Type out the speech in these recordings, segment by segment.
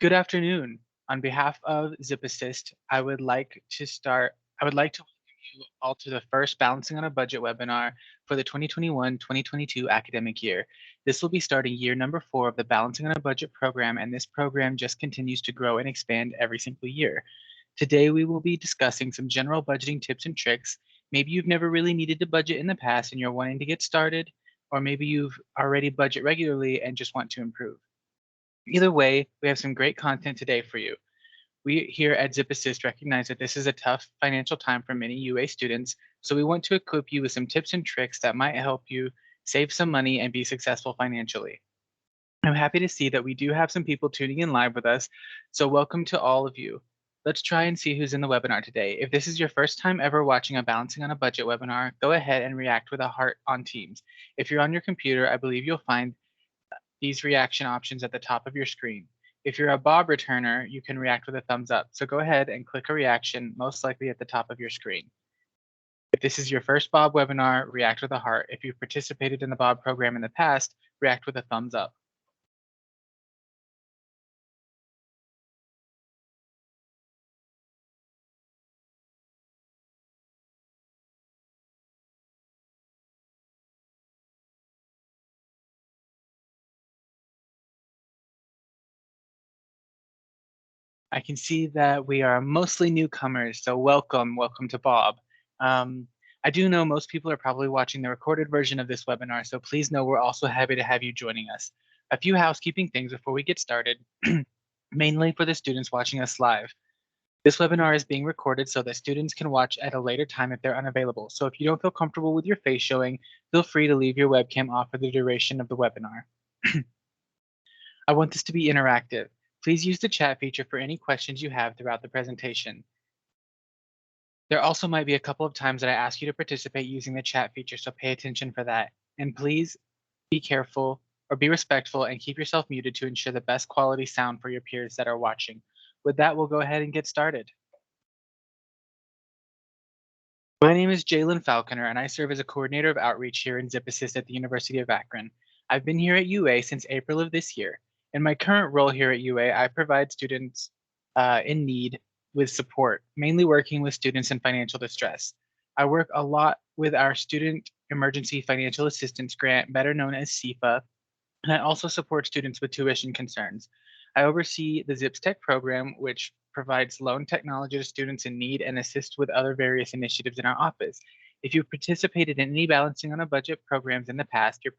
Good afternoon. On behalf of Zip Assist, I would like to welcome you all to the first Balancing on a Budget webinar for the 2021-2022 academic year. This will be starting year number 4 of the Balancing on a Budget program, and this program just continues to grow and expand every single year. Today, we will be discussing some general budgeting tips and tricks. Maybe you've never really needed to budget in the past and you're wanting to get started, or maybe you've already budget regularly and just want to improve. Either way, we have some great content today for you. We here at Zip Assist recognize that this is a tough financial time for many UA students, so we want to equip you with some tips and tricks that might help you save some money and be successful financially. I'm happy to see that we do have some people tuning in live with us, so welcome to all of you. Let's try and see who's in the webinar today. If this is your first time ever watching a Balancing on a Budget webinar, go ahead and react with a heart on Teams. If you're on your computer, I believe you'll find these reaction options at the top of your screen. If you're a Bob returner, you can react with a thumbs up. So go ahead and click a reaction, most likely at the top of your screen. If this is your first Bob webinar, react with a heart. If you've participated in the Bob program in the past, react with a thumbs up. I can see that we are mostly newcomers, so welcome to Bob. Um, I do know most people are probably watching the recorded version of this webinar, so please know we're also happy to have you joining us. A few housekeeping things before we get started, mainly for the students watching us live. This webinar is being recorded so that students can watch at a later time if they're unavailable. So if you don't feel comfortable with your face showing, feel free to leave your webcam off for the duration of the webinar. I want this to be interactive. Please use the chat feature for any questions you have throughout the presentation. There also might be a couple of times that I ask you to participate using the chat feature, so pay attention for that. And please be careful or be respectful and keep yourself muted to ensure the best quality sound for your peers that are watching. With that, we'll go ahead and get started. My name is Jalen Falconer, and I serve as a coordinator of outreach here in Zip Assist at the University of Akron. I've been here at UA since April of this year. In my current role here at UA, I provide students in need with support, mainly working with students in financial distress. I work a lot with our Student Emergency Financial Assistance Grant, better known as SEPA, and I also support students with tuition concerns. I oversee the ZIPS Tech program, which provides loan technology to students in need and assists with other various initiatives in our office. If you've participated in any Balancing on a Budget programs in the past, you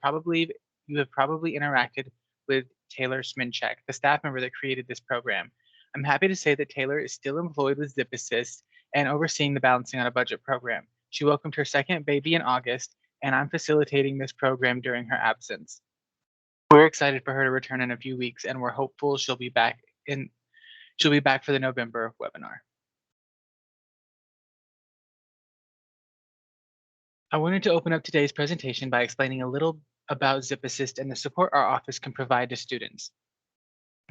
have probably interacted with Taylor Sminchek, the staff member that created this program. I'm happy to say that Taylor is still employed with Zip Assist and overseeing the Balancing on a Budget program. She welcomed her second baby in August, and I'm facilitating this program during her absence. We're excited for her to return in a few weeks, and we're hopeful she'll be back for the November webinar. I wanted to open up today's presentation by explaining a little about Zip Assist and the support our office can provide to students.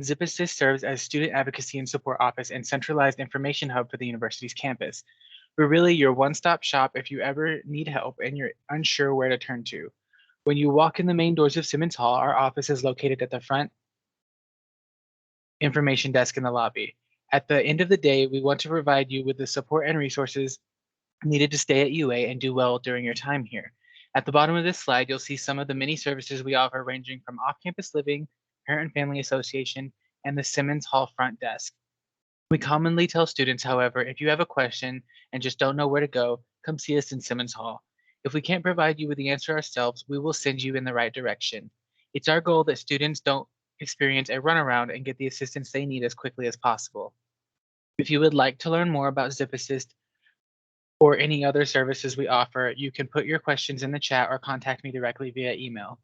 Zip Assist serves as student advocacy and support office and centralized information hub for the university's campus. We're really your one-stop shop if you ever need help and you're unsure where to turn to. When you walk in the main doors of Simmons Hall, our office is located at the front information desk in the lobby. At the end of the day, we want to provide you with the support and resources needed to stay at UA and do well during your time here. At the bottom of this slide, you'll see some of the many services we offer, ranging from off-campus living, parent and family association, and the Simmons Hall front desk. We commonly tell students, however, if you have a question and just don't know where to go, come see us in Simmons Hall. If we can't provide you with the answer ourselves, we will send you in the right direction. It's our goal that students don't experience a runaround and get the assistance they need as quickly as possible. If you would like to learn more about Zip Assist or any other services we offer, you can put your questions in the chat or contact me directly via email.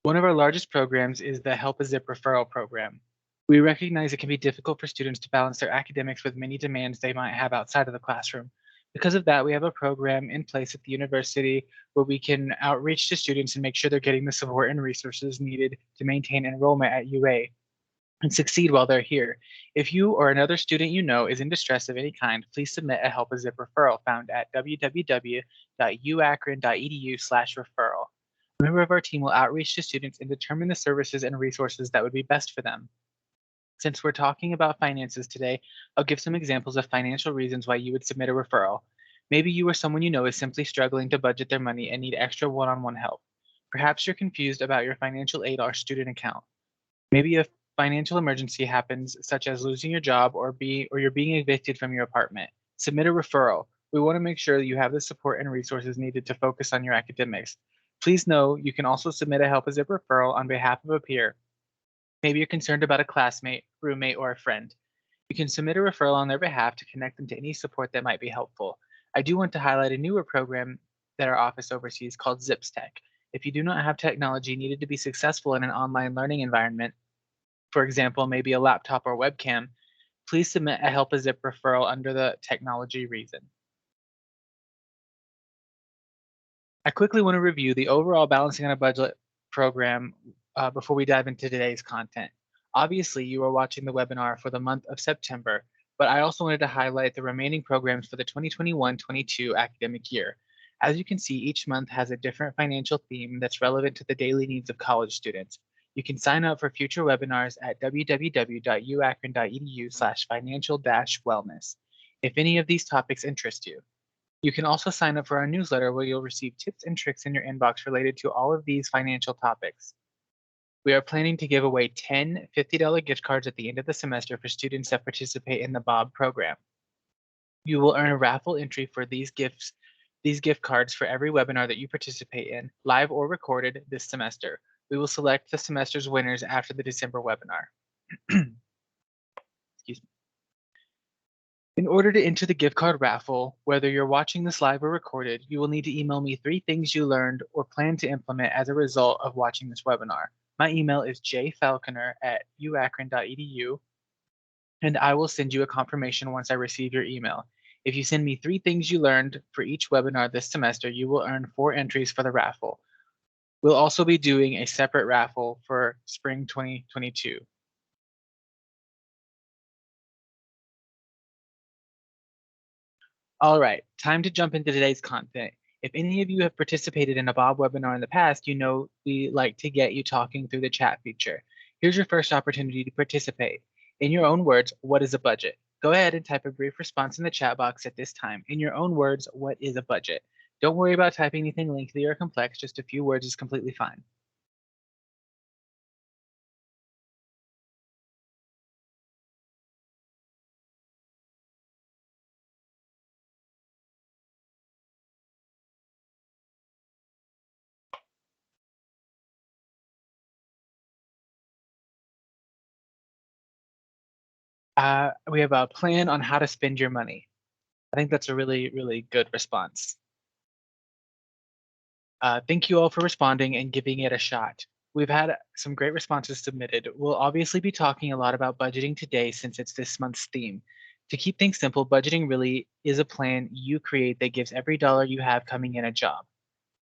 One of our largest programs is the Help a Zip referral program. We recognize it can be difficult for students to balance their academics with many demands they might have outside of the classroom. Because of that, we have a program in place at the university where we can outreach to students and make sure they're getting the support and resources needed to maintain enrollment at UA and succeed while they're here. If you or another student you know is in distress of any kind, please submit a Help a Zip referral found at www.uakron.edu/referral. A member of our team will outreach to students and determine the services and resources that would be best for them. Since we're talking about finances today, I'll give some examples of financial reasons why you would submit a referral. Maybe you or someone you know is simply struggling to budget their money and need extra one on one help. Perhaps you're confused about your financial aid or student account. Maybe a financial emergency happens, such as losing your job or you're being evicted from your apartment. Submit a referral. We want to make sure that you have the support and resources needed to focus on your academics. Please know you can also submit a help as a referral on behalf of a peer. Maybe you're concerned about a classmate, roommate, or a friend. You can submit a referral on their behalf to connect them to any support that might be helpful. I do want to highlight a newer program that our office oversees called Zips Tech. If you do not have technology needed to be successful in an online learning environment, for example, maybe a laptop or webcam, please submit a Help a Zip referral under the technology reason. I quickly want to review the overall Balancing on a Budget program before we dive into today's content. Obviously, you are watching the webinar for the month of September, but I also wanted to highlight the remaining programs for the 2021-22 academic year. As you can see, each month has a different financial theme that's relevant to the daily needs of college students. You can sign up for future webinars at www.uakron.edu/financial-wellness if any of these topics interest you. You can also sign up for our newsletter where you'll receive tips and tricks in your inbox related to all of these financial topics. We are planning to give away 10 $50 gift cards at the end of the semester for students that participate in the Bob program. You will earn a raffle entry for these gift cards for every webinar that you participate in, live or recorded this semester. We will select the semester's winners after the December webinar. Excuse me. In order to enter the gift card raffle, whether you're watching this live or recorded, you will need to email me 3 things you learned or plan to implement as a result of watching this webinar. My email is jfalconer@uakron.edu, and I will send you a confirmation once I receive your email. If you send me 3 things you learned for each webinar this semester, you will earn 4 entries for the raffle. We'll also be doing a separate raffle for spring 2022. All right, time to jump into today's content. If any of you have participated in a Bob webinar in the past, you know we like to get you talking through the chat feature. Here's your first opportunity to participate. In your own words, what is a budget? Go ahead and type a brief response in the chat box at this time. In your own words, what is a budget? Don't worry about typing anything lengthy or complex, just a few words is completely fine. We have a plan on how to spend your money. I think that's a really, really good response. Thank you all for responding and giving it a shot. We've had some great responses submitted. We'll obviously be talking a lot about budgeting today since it's this month's theme. To keep things simple, budgeting really is a plan you create that gives every dollar you have coming in a job.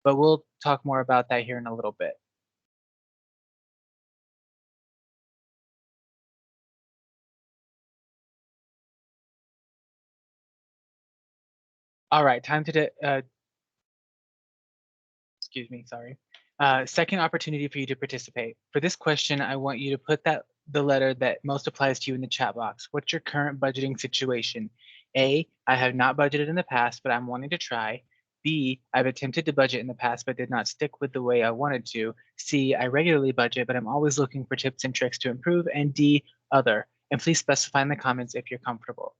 But we'll talk more about that here in a little bit. All right, time to excuse me, sorry. Second opportunity for you to participate. For this question, I want you to put the letter that most applies to you in the chat box. What's your current budgeting situation? A, I have not budgeted in the past, but I'm wanting to try. B, I've attempted to budget in the past, but did not stick with the way I wanted to. C, I regularly budget, but I'm always looking for tips and tricks to improve. And D, other. And please specify in the comments if you're comfortable.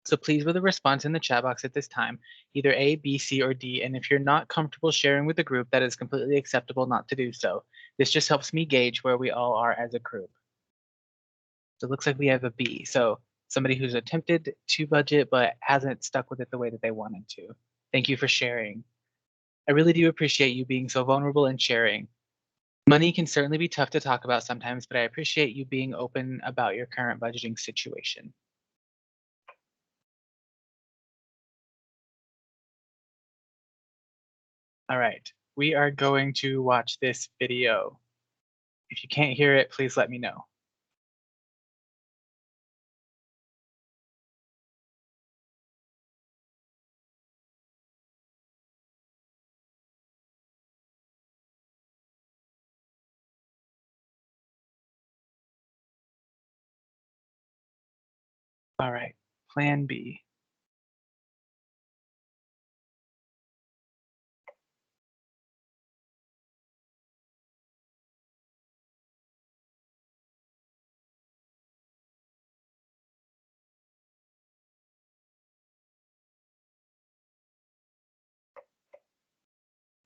So please leave a response in the chat box at this time, either A, B, C, or D. And if you're not comfortable sharing with the group, that is completely acceptable not to do so. This just helps me gauge where we all are as a group. So it looks like we have a B. So somebody who's attempted to budget but hasn't stuck with it the way that they wanted to. Thank you for sharing. I really do appreciate you being so vulnerable and sharing. Money can certainly be tough to talk about sometimes, but I appreciate you being open about your current budgeting situation. All right, we are going to watch this video. If you can't hear it, please let me know. All right. Plan B.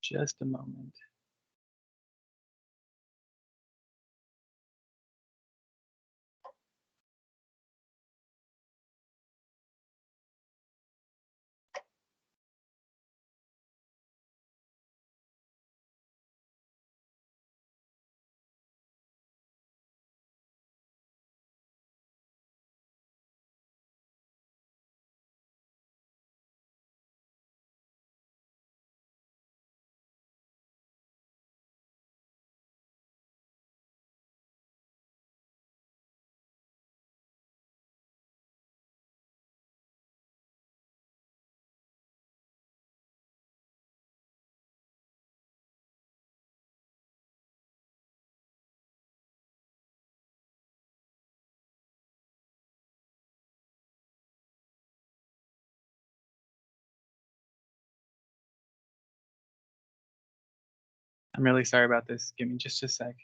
Just a moment. I'm really sorry about this. Give me just a sec.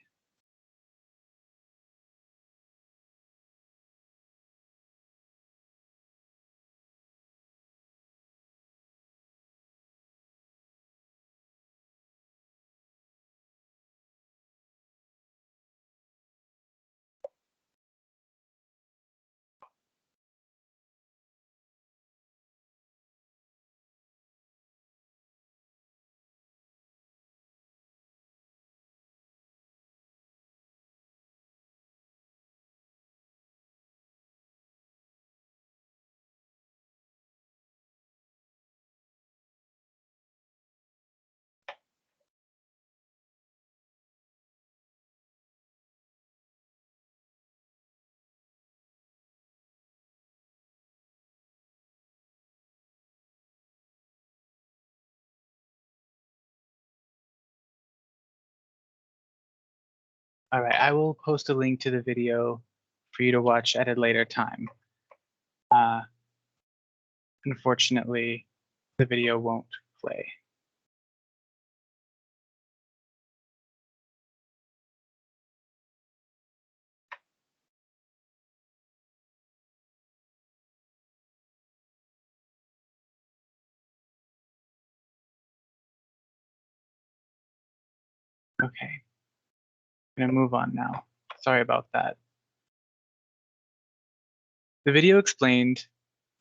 All right. I will post a link to the video for you to watch at a later time. Uh, Unfortunately, the video won't play. Okay. I'm gonna move on now. Sorry about that. The video explained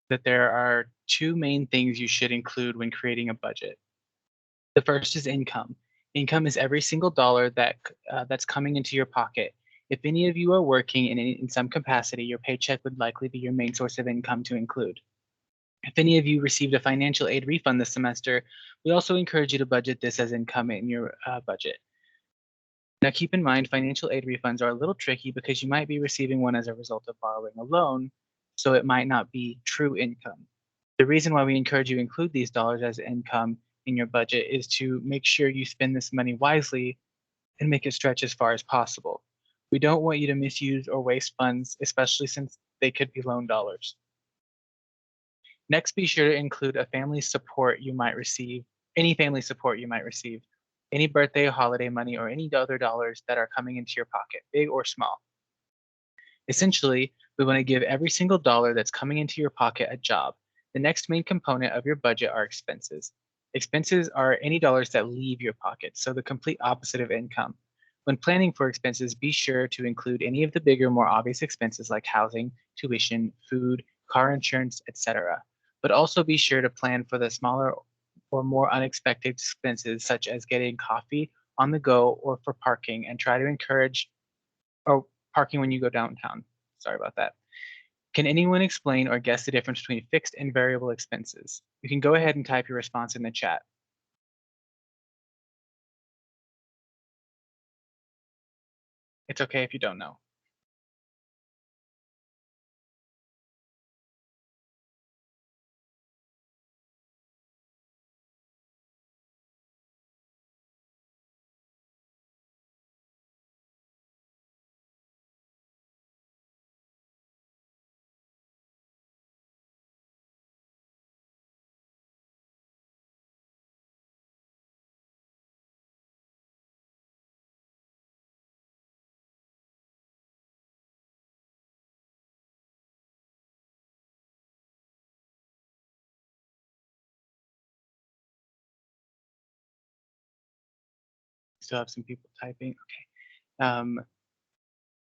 that there are two main things you should include when creating a budget. The first is income. Income is every single dollar that's coming into your pocket. If any of you are working in some capacity, your paycheck would likely be your main source of income to include. If any of you received a financial aid refund this semester, we also encourage you to budget this as income in your budget. Now, keep in mind, financial aid refunds are a little tricky because you might be receiving one as a result of borrowing a loan, so it might not be true income. The reason why we encourage you to include these dollars as income in your budget is to make sure you spend this money wisely and make it stretch as far as possible. We don't want you to misuse or waste funds, especially since they could be loan dollars. Next, be sure to include a family support you might receive, any family support you might receive, any birthday, holiday money, or any other dollars that are coming into your pocket, big or small. Essentially, we want to give every single dollar that's coming into your pocket a job. The next main component of your budget are expenses. Expenses are any dollars that leave your pocket, so the complete opposite of income. When planning for expenses, be sure to include any of the bigger, more obvious expenses like housing, tuition, food, car insurance, etc. But also be sure to plan for the smaller or more unexpected expenses, such as getting coffee on the go or for parking, and try to encourage or parking when you go downtown. Sorry about that. Can anyone explain or guess the difference between fixed and variable expenses? You can go ahead and type your response in the chat. It's okay if you don't know. still have some people typing. Okay.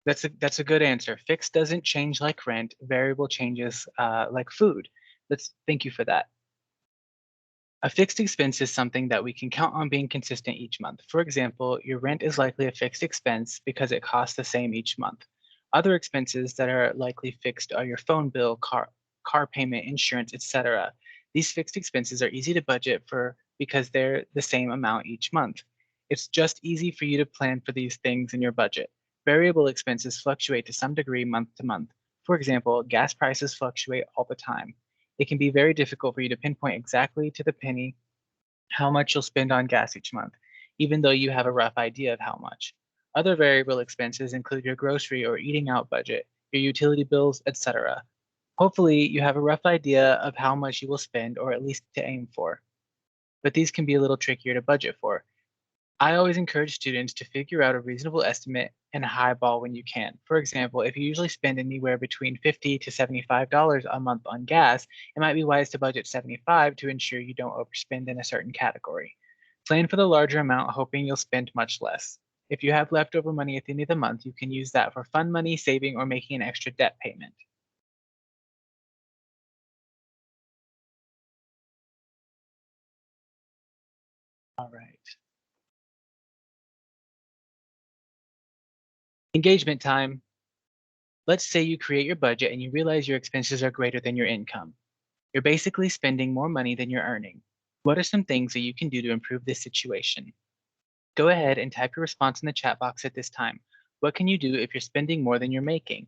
That's a good answer. Fixed doesn't change like rent. Variable changes like food. Let's thank you for that. A fixed expense is something that we can count on being consistent each month. For example, your rent is likely a fixed expense because it costs the same each month. Other expenses that are likely fixed are your phone bill, car payment, insurance, etc. These fixed expenses are easy to budget for because they're the same amount each month. It's just easy for you to plan for these things in your budget. Variable expenses fluctuate to some degree month to month. For example, gas prices fluctuate all the time. It can be very difficult for you to pinpoint exactly to the penny how much you'll spend on gas each month, even though you have a rough idea of how much. Other variable expenses include your grocery or eating out budget, your utility bills, etc. Hopefully, you have a rough idea of how much you will spend, or at least to aim for. But these can be a little trickier to budget for. I always encourage students to figure out a reasonable estimate and highball when you can. For example, if you usually spend anywhere between $50 to $75 a month on gas, it might be wise to budget 75 to ensure you don't overspend in a certain category. Plan for the larger amount, hoping you'll spend much less. If you have leftover money at the end of the month, you can use that for fun money, saving, or making an extra debt payment. All right. Engagement time. Let's say you create your budget and you realize your expenses are greater than your income. You're basically spending more money than you're earning. What are some things that you can do to improve this situation? Go ahead and type your response in the chat box at this time. What can you do if you're spending more than you're making?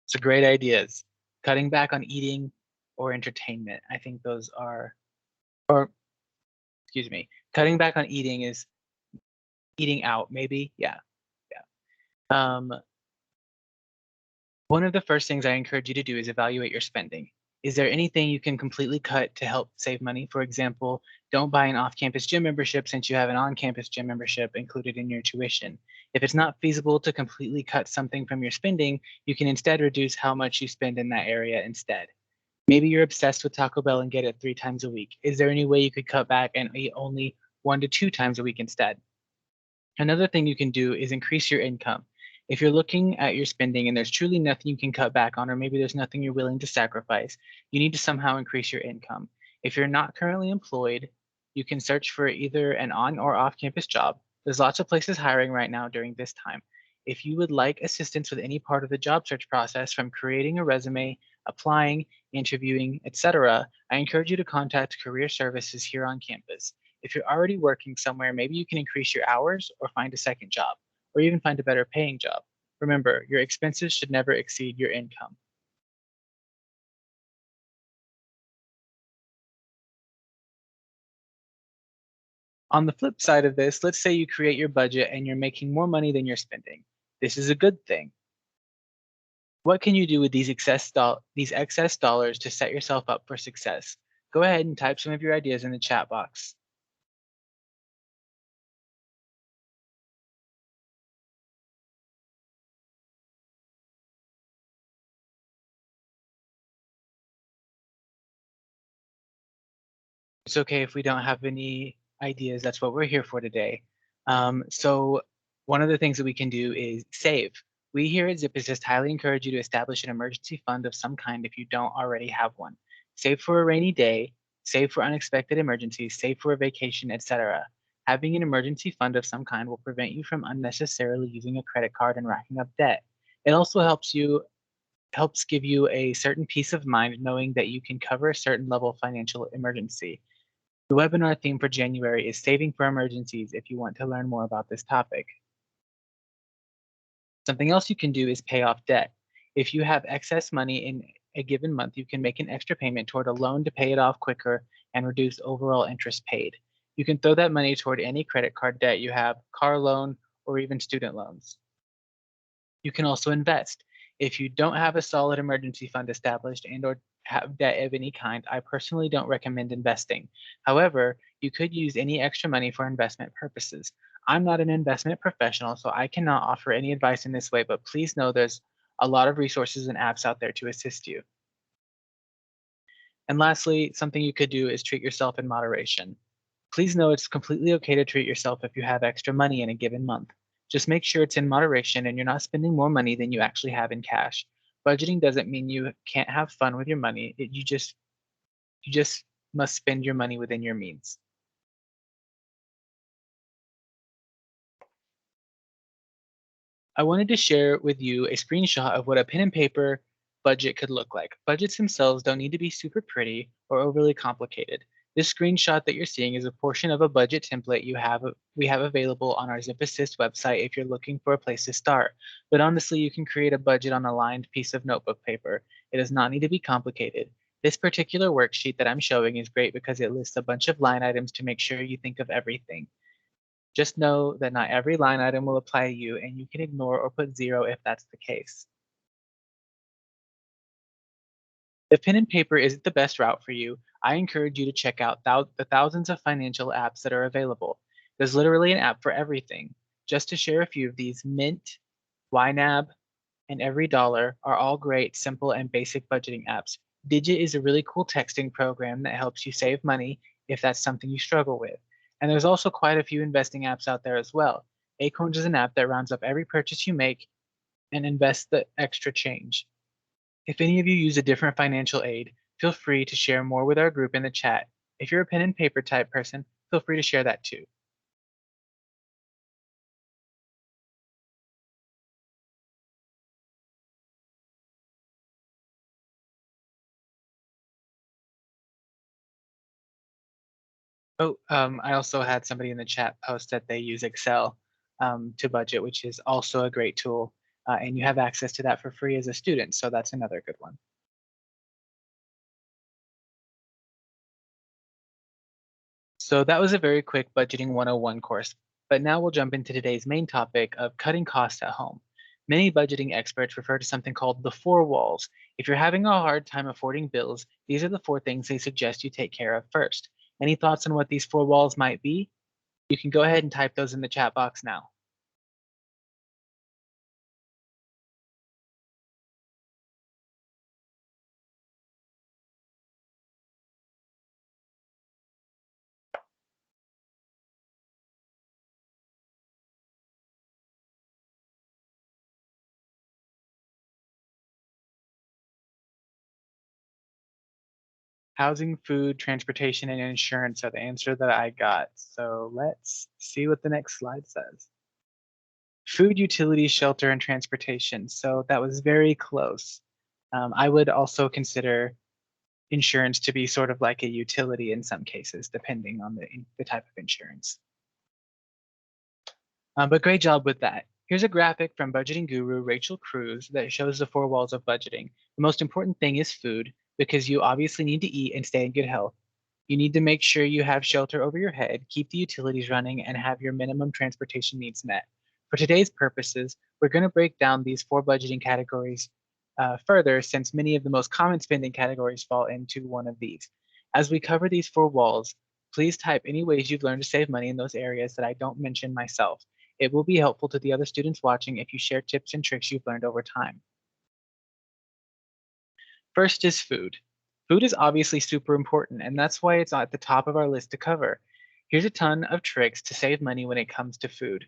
It's a great ideas. Cutting back on eating or entertainment. I think those are, or excuse me, cutting back on eating is eating out, maybe. Yeah, yeah. One of the first things I encourage you to do is evaluate your spending. Is there anything you can completely cut to help save money? For example, don't buy an off campus gym membership since you have an on campus gym membership included in your tuition. If it's not feasible to completely cut something from your spending, you can instead reduce how much you spend in that area instead. Maybe you're obsessed with Taco Bell and get it 3 times a week. Is there any way you could cut back and eat only 1 to 2 times a week instead? Another thing you can do is increase your income. If you're looking at your spending and there's truly nothing you can cut back on, or maybe there's nothing you're willing to sacrifice, you need to somehow increase your income. If you're not currently employed, you can search for either an on or off campus job. There's lots of places hiring right now during this time. If you would like assistance with any part of the job search process, from creating a resume, applying, interviewing, etc., I encourage you to contact Career Services here on campus. If you're already working somewhere, maybe you can increase your hours or find a second job, or even find a better paying job. Remember, your expenses should never exceed your income. On the flip side of this, let's say you create your budget and you're making more money than you're spending. This is a good thing. What can you do with these excess dollars to set yourself up for success? Go ahead and type some of your ideas in the chat box. It's okay if we don't have any ideas. That's what we're here for today. So one of the things that we can do is save. We here at Zip Assist highly encourage you to establish an emergency fund of some kind if you don't already have one. Save for a rainy day, save for unexpected emergencies, save for a vacation, etc. Having an emergency fund of some kind will prevent you from unnecessarily using a credit card and racking up debt. It also helps give you a certain peace of mind knowing that you can cover a certain level of financial emergency. The webinar theme for January is Saving for Emergencies if you want to learn more about this topic. Something else you can do is pay off debt. If you have excess money in a given month, you can make an extra payment toward a loan to pay it off quicker and reduce overall interest paid. You can throw that money toward any credit card debt you have, car loan, or even student loans. You can also invest. If you don't have a solid emergency fund established and or have debt of any kind, I personally don't recommend investing. However, you could use any extra money for investment purposes. I'm not an investment professional, so I cannot offer any advice in this way, but please know there's a lot of resources and apps out there to assist you. And lastly, something you could do is treat yourself in moderation. Please know it's completely okay to treat yourself if you have extra money in a given month. Just make sure it's in moderation and you're not spending more money than you actually have in cash. Budgeting doesn't mean you can't have fun with your money. You just must spend your money within your means. I wanted to share with you a screenshot of what a pen and paper budget could look like. Budgets themselves don't need to be super pretty or overly complicated. This screenshot that you're seeing is a portion of a budget template we have available on our Zip Assist website if you're looking for a place to start. But honestly, you can create a budget on a lined piece of notebook paper. It does not need to be complicated. This particular worksheet that I'm showing is great because it lists a bunch of line items to make sure you think of everything. Just know that not every line item will apply to you, and you can ignore or put zero if that's the case. If pen and paper isn't the best route for you, I encourage you to check out the thousands of financial apps that are available. There's literally an app for everything. Just to share a few of these, Mint, YNAB, and Every Dollar are all great, simple, and basic budgeting apps. Digit is a really cool texting program that helps you save money if that's something you struggle with. And there's also quite a few investing apps out there as well. Acorns is an app that rounds up every purchase you make and invests the extra change. If any of you use a different financial aid, feel free to share more with our group in the chat. If you're a pen and paper type person, feel free to share that too. I also had somebody in the chat post that they use Excel to budget, which is also a great tool. And you have access to that for free as a student, so that's another good one. So that was a very quick Budgeting 101 course, but now we'll jump into today's main topic of cutting costs at home. Many budgeting experts refer to something called the four walls. If you're having a hard time affording bills, these are the four things they suggest you take care of first. Any thoughts on what these four walls might be? You can go ahead and type those in the chat box now. Housing, food, transportation, and insurance are the answer that I got. So let's see what the next slide says. Food, utilities, shelter, and transportation. So that was very close. I would also consider insurance to be sort of like a utility in some cases, depending on the type of insurance. But great job with that. Here's a graphic from budgeting guru Rachel Cruz that shows the four walls of budgeting. The most important thing is food because you obviously need to eat and stay in good health. You need to make sure you have shelter over your head, keep the utilities running, and have your minimum transportation needs met. For today's purposes, we're going to break down these four budgeting categories further since many of the most common spending categories fall into one of these. As we cover these four walls, please type any ways you've learned to save money in those areas that I don't mention myself. It will be helpful to the other students watching if you share tips and tricks you've learned over time. First is food. Food is obviously super important, and that's why it's at the top of our list to cover. Here's a ton of tricks to save money when it comes to food.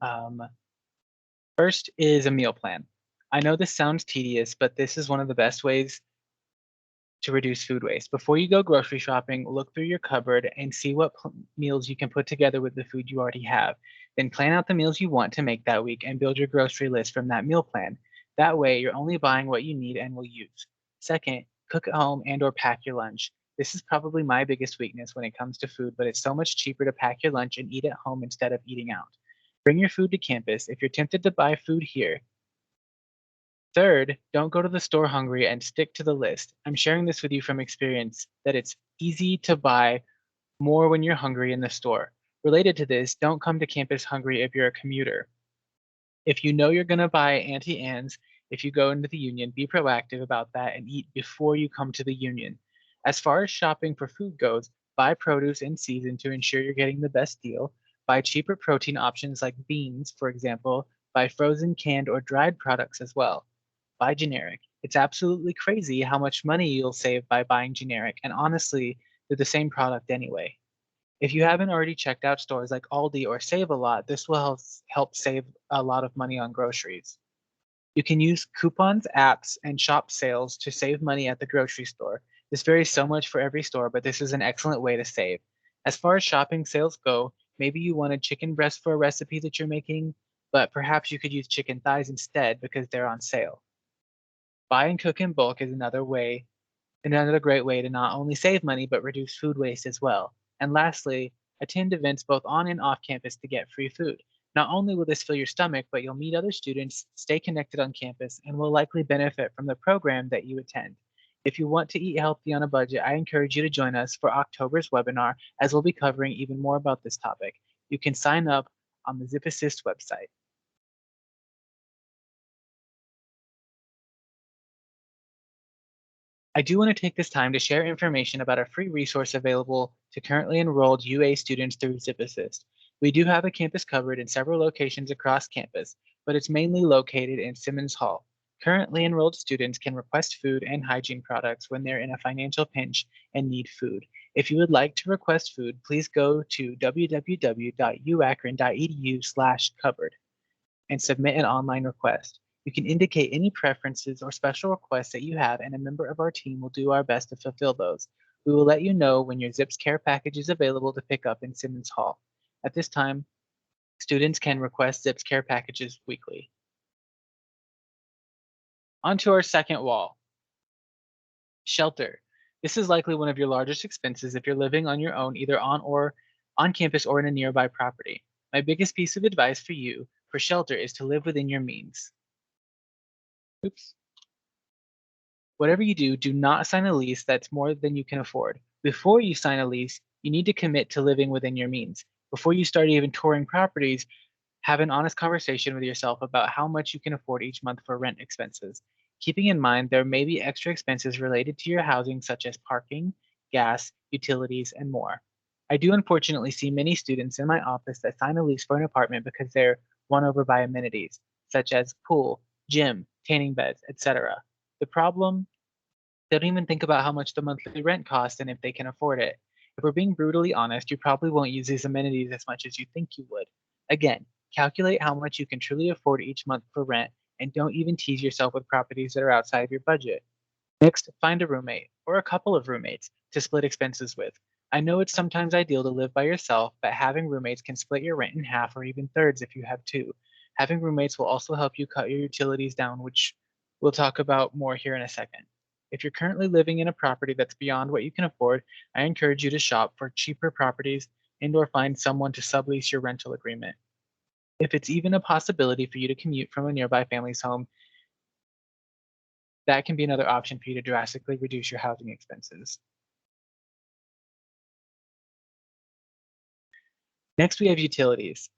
Um, First is a meal plan. I know this sounds tedious, but this is one of the best ways to reduce food waste. Before you go grocery shopping, look through your cupboard and see what meals you can put together with the food you already have. Then plan out the meals you want to make that week and build your grocery list from that meal plan. That way, you're only buying what you need and will use. Second, cook at home and or pack your lunch. This is probably my biggest weakness when it comes to food, but it's so much cheaper to pack your lunch and eat at home instead of eating out. Bring your food to campus. If you're tempted to buy food here, Third, don't go to the store hungry and stick to the list. I'm sharing this with you from experience that it's easy to buy more when you're hungry in the store. Related to this, don't come to campus hungry if you're a commuter. If you know you're going to buy Auntie Anne's, if you go into the union, be proactive about that and eat before you come to the union. As far as shopping for food goes, buy produce in season to ensure you're getting the best deal. Buy cheaper protein options like beans, for example. Buy frozen, canned, or dried products as well. Buy generic. It's absolutely crazy how much money you'll save by buying generic, and honestly, they're the same product anyway. If you haven't already checked out stores like Aldi or Save a Lot, this will help save a lot of money on groceries. You can use coupons, apps, and shop sales to save money at the grocery store. This varies so much for every store, but this is an excellent way to save. As far as shopping sales go, maybe you wanted chicken breast for a recipe that you're making, but perhaps you could use chicken thighs instead because they're on sale. Buy and cook in bulk is another great way to not only save money but reduce food waste as well. And lastly, attend events both on and off campus to get free food. Not only will this fill your stomach, but you'll meet other students, stay connected on campus, and will likely benefit from the program that you attend. If you want to eat healthy on a budget, I encourage you to join us for October's webinar as we'll be covering even more about this topic. You can sign up on the Zip Assist website. I do want to take this time to share information about a free resource available to currently enrolled UA students through ZipAssist. We do have a campus covered in several locations across campus, but it's mainly located in Simmons Hall. Currently enrolled students can request food and hygiene products when they're in a financial pinch and need food. If you would like to request food, please go to www.uakron.edu/cupboard and submit an online request. You can indicate any preferences or special requests that you have, and a member of our team will do our best to fulfill those. We will let you know when your Zips Care package is available to pick up in Simmons Hall. At this time, students can request Zips Care packages weekly. On to our second wall, shelter. This is likely one of your largest expenses if you're living on your own, either on campus or in a nearby property. My biggest piece of advice for you for shelter is to live within your means. Oops. Whatever you do, do not sign a lease that's more than you can afford. Before you sign a lease, you need to commit to living within your means. Before you start even touring properties, have an honest conversation with yourself about how much you can afford each month for rent expenses. Keeping in mind there may be extra expenses related to your housing, such as parking, gas, utilities, and more. I do unfortunately see many students in my office that sign a lease for an apartment because they're won over by amenities, such as pool, gym, tanning beds, etc. The problem, they don't even think about how much the monthly rent costs and if they can afford it. If we're being brutally honest, you probably won't use these amenities as much as you think you would. Again, calculate how much you can truly afford each month for rent and don't even tease yourself with properties that are outside of your budget. Next, find a roommate or a couple of roommates to split expenses with. I know it's sometimes ideal to live by yourself, but having roommates can split your rent in half or even thirds if you have two. Having roommates will also help you cut your utilities down, which we'll talk about more here in a second. If you're currently living in a property that's beyond what you can afford, I encourage you to shop for cheaper properties and or find someone to sublease your rental agreement. If it's even a possibility for you to commute from a nearby family's home, that can be another option for you to drastically reduce your housing expenses. Next, we have utilities.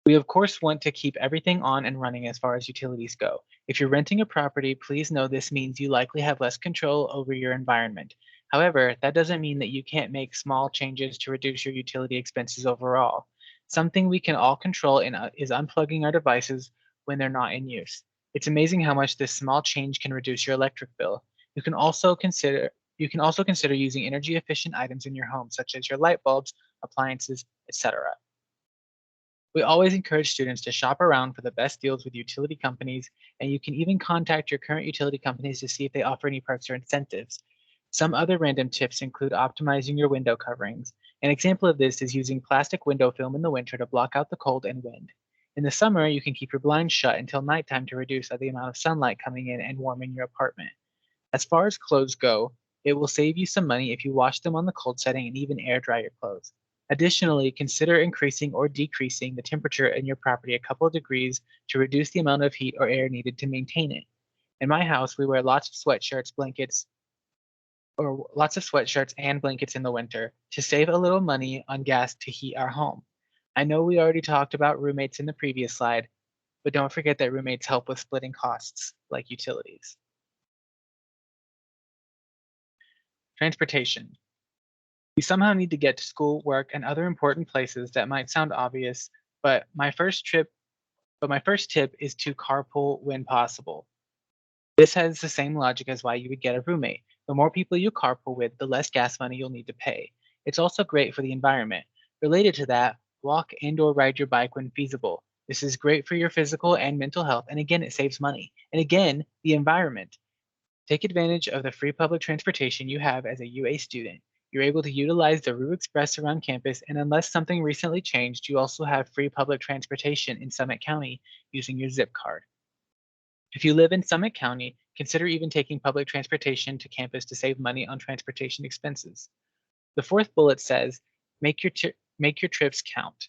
We of course want to keep everything on and running as far as utilities go. If you're renting a property, please know this means you likely have less control over your environment. However, that doesn't mean that you can't make small changes to reduce your utility expenses overall. Something we can all control is unplugging our devices when they're not in use. It's amazing how much this small change can reduce your electric bill. You can also consider using energy efficient items in your home, such as your light bulbs, appliances, etc. We always encourage students to shop around for the best deals with utility companies, and you can even contact your current utility companies to see if they offer any perks or incentives. Some other random tips include optimizing your window coverings. An example of this is using plastic window film in the winter to block out the cold and wind. In the summer, you can keep your blinds shut until nighttime to reduce the amount of sunlight coming in and warming your apartment. As far as clothes go, it will save you some money if you wash them on the cold setting and even air dry your clothes. Additionally, consider increasing or decreasing the temperature in your property a couple of degrees to reduce the amount of heat or air needed to maintain it. In my house, we wear lots of sweatshirts and blankets in the winter to save a little money on gas to heat our home. I know we already talked about roommates in the previous slide, but don't forget that roommates help with splitting costs like utilities. Transportation. We somehow need to get to school, work, and other important places that might sound obvious, but my first tip is to carpool when possible. This has the same logic as why you would get a roommate. The more people you carpool with, the less gas money you'll need to pay. It's also great for the environment. Related to that, walk and/or ride your bike when feasible. This is great for your physical and mental health, and again, it saves money. And again, the environment. Take advantage of the free public transportation you have as a UA student. You're able to utilize the Rue Express around campus, and unless something recently changed, you also have free public transportation in Summit County using your zip card. If you live in Summit County, consider even taking public transportation to campus to save money on transportation expenses. The fourth bullet says, make your trips count.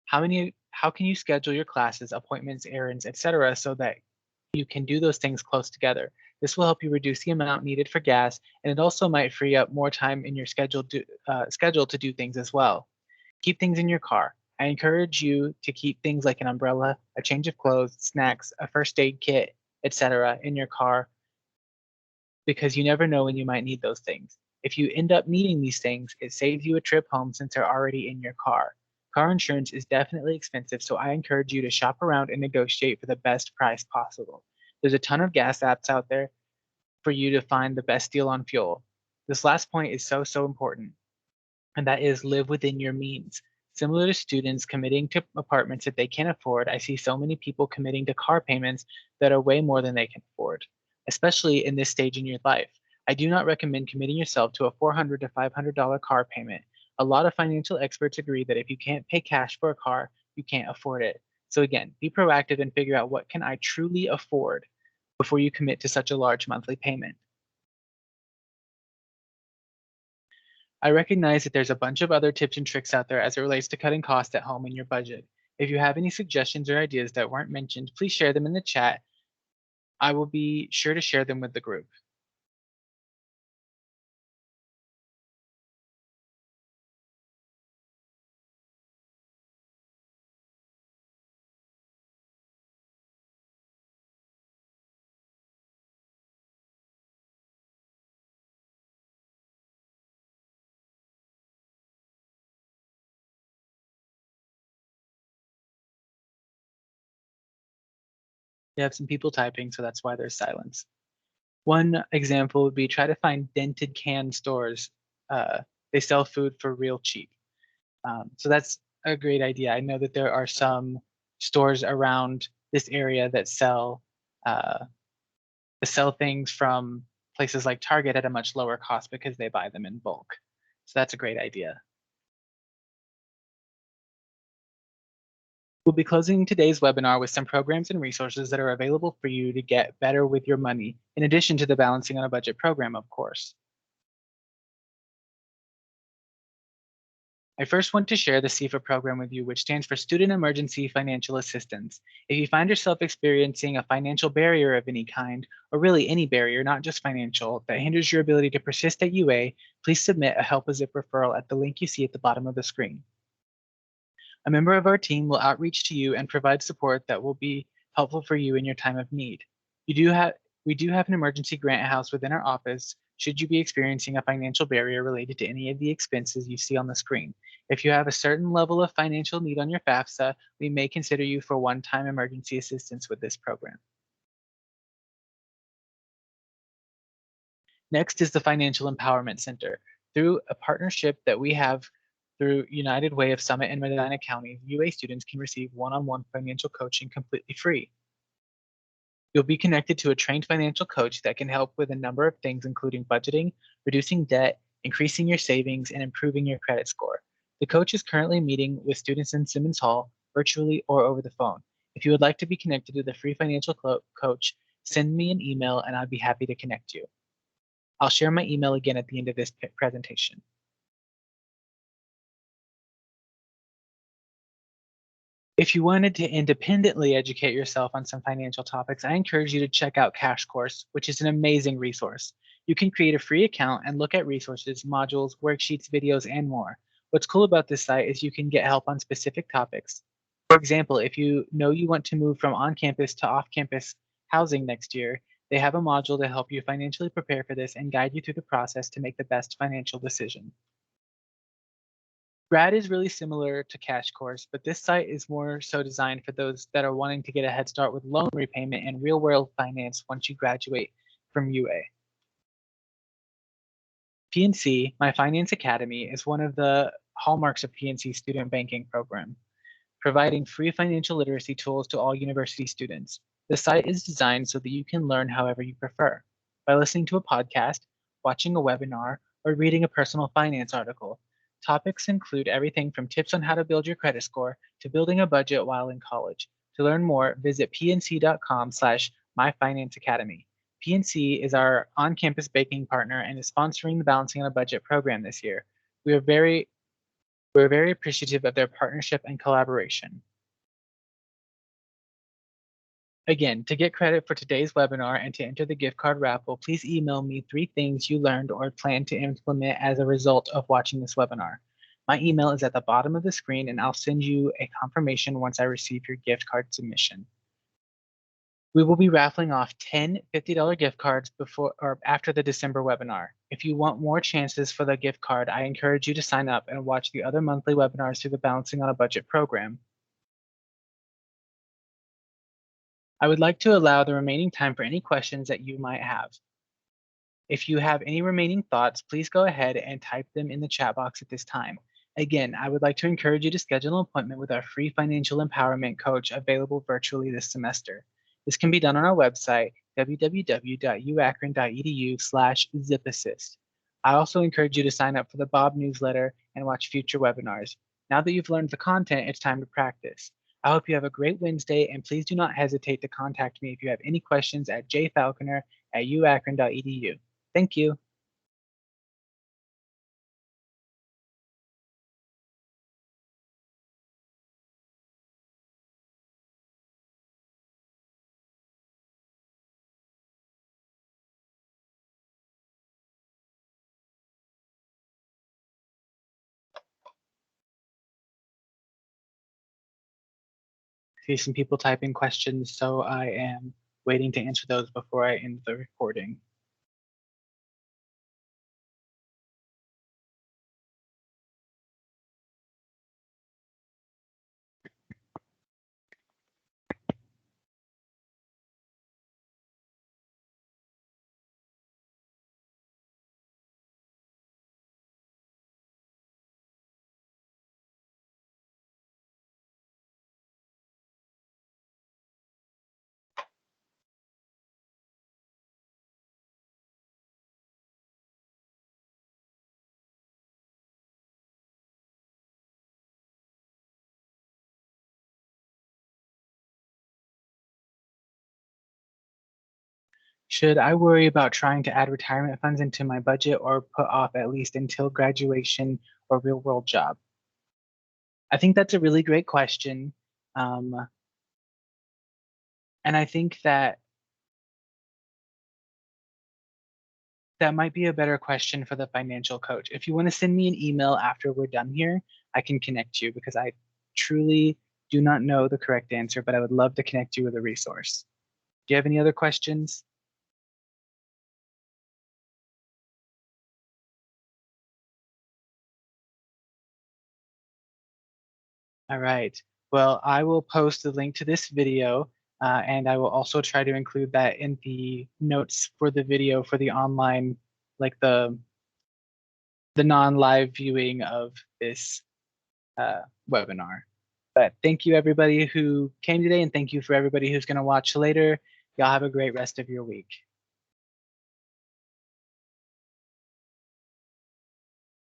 How can you schedule your classes, appointments, errands, etc., so that you can do those things close together? This will help you reduce the amount needed for gas, and it also might free up more time in your schedule to do things as well. Keep things in your car. I encourage you to keep things like an umbrella, a change of clothes, snacks, a first aid kit, etc. in your car because you never know when you might need those things. If you end up needing these things, it saves you a trip home since they're already in your car. Car insurance is definitely expensive, so I encourage you to shop around and negotiate for the best price possible. There's a ton of gas apps out there for you to find the best deal on fuel. This last point is so important, and that is live within your means. Similar to students committing to apartments that they can't afford, I see so many people committing to car payments that are way more than they can afford, especially in this stage in your life. I do not recommend committing yourself to a $400 to $500 car payment. A lot of financial experts agree that if you can't pay cash for a car, you can't afford it. So again, be proactive and figure out what can I truly afford before you commit to such a large monthly payment. I recognize that there's a bunch of other tips and tricks out there as it relates to cutting costs at home in your budget. If you have any suggestions or ideas that weren't mentioned, please share them in the chat. I will be sure to share them with the group. You have some people typing, so that's why there's silence. One example would be try to find dented can stores. They sell food for real cheap. So that's a great idea. I know that there are some stores around this area uh, that sell things from places like Target at a much lower cost because they buy them in bulk. So that's a great idea. We'll be closing today's webinar with some programs and resources that are available for you to get better with your money, in addition to the Balancing on a Budget program, of course. I first want to share the SEPT program with you, which stands for Student Emergency Financial Assistance. If you find yourself experiencing a financial barrier of any kind, or really any barrier, not just financial, that hinders your ability to persist at UA, please submit a Help a Zip referral at the link you see at the bottom of the screen. A member of our team will outreach to you and provide support that will be helpful for you in your time of need. We do have an emergency grant house within our office should you be experiencing a financial barrier related to any of the expenses you see on the screen. If you have a certain level of financial need on your FAFSA, we may consider you for one-time emergency assistance with this program. Next is the Financial Empowerment Center. Through a partnership that we have through United Way of Summit and Medina County, UA students can receive one-on-one financial coaching completely free. You'll be connected to a trained financial coach that can help with a number of things, including budgeting, reducing debt, increasing your savings, and improving your credit score. The coach is currently meeting with students in Simmons Hall, virtually or over the phone. If you would like to be connected to the free financial coach, send me an email and I'd be happy to connect you. I'll share my email again at the end of this presentation. If you wanted to independently educate yourself on some financial topics, I encourage you to check out Cash Course, which is an amazing resource. You can create a free account and look at resources, modules, worksheets, videos, and more. What's cool about this site is you can get help on specific topics. For example, if you know you want to move from on-campus to off-campus housing next year, they have a module to help you financially prepare for this and guide you through the process to make the best financial decision. Grad is really similar to Cash Course, but this site is more so designed for those that are wanting to get a head start with loan repayment and real world finance once you graduate from UA. PNC, My Finance Academy, is one of the hallmarks of PNC's student banking program, providing free financial literacy tools to all university students. The site is designed so that you can learn however you prefer, by listening to a podcast, watching a webinar, or reading a personal finance article. Topics include everything from tips on how to build your credit score to building a budget while in college. To learn more, visit pnc.com/myfinanceacademy. PNC is our on-campus banking partner and is sponsoring the Balancing on a Budget program this year. We are very we're very appreciative of their partnership and collaboration. Again, to get credit for today's webinar and to enter the gift card raffle, please email me 3 things you learned or plan to implement as a result of watching this webinar. My email is at the bottom of the screen, and I'll send you a confirmation once I receive your gift card submission. We will be raffling off 10 $50 gift cards before or after the December webinar. If you want more chances for the gift card, I encourage you to sign up and watch the other monthly webinars through the Balancing on a Budget program. I would like to allow the remaining time for any questions that you might have. If you have any remaining thoughts, please go ahead and type them in the chat box at this time. Again, I would like to encourage you to schedule an appointment with our free financial empowerment coach available virtually this semester. This can be done on our website, www.uakron.edu/zipassist. I also encourage you to sign up for the Bob newsletter and watch future webinars. Now that you've learned the content, it's time to practice. I hope you have a great Wednesday, and please do not hesitate to contact me if you have any questions at jfalconer@uakron.edu. Thank you. See some people typing questions, so I am waiting to answer those before I end the recording. Should I worry about trying to add retirement funds into my budget or put off at least until graduation or real world job? I think that's a really great question. Um, and I think that that might be a better question for the financial coach. If you want to send me an email after we're done here, I can connect you because I truly do not know the correct answer, but I would love to connect you with a resource. Do you have any other questions? All right. Well, I will post the link to this video, and I will also try to include that in the notes for the video for the online, like the non-live viewing of this webinar. But thank you everybody who came today, and thank you for everybody who's going to watch later. Y'all have a great rest of your week.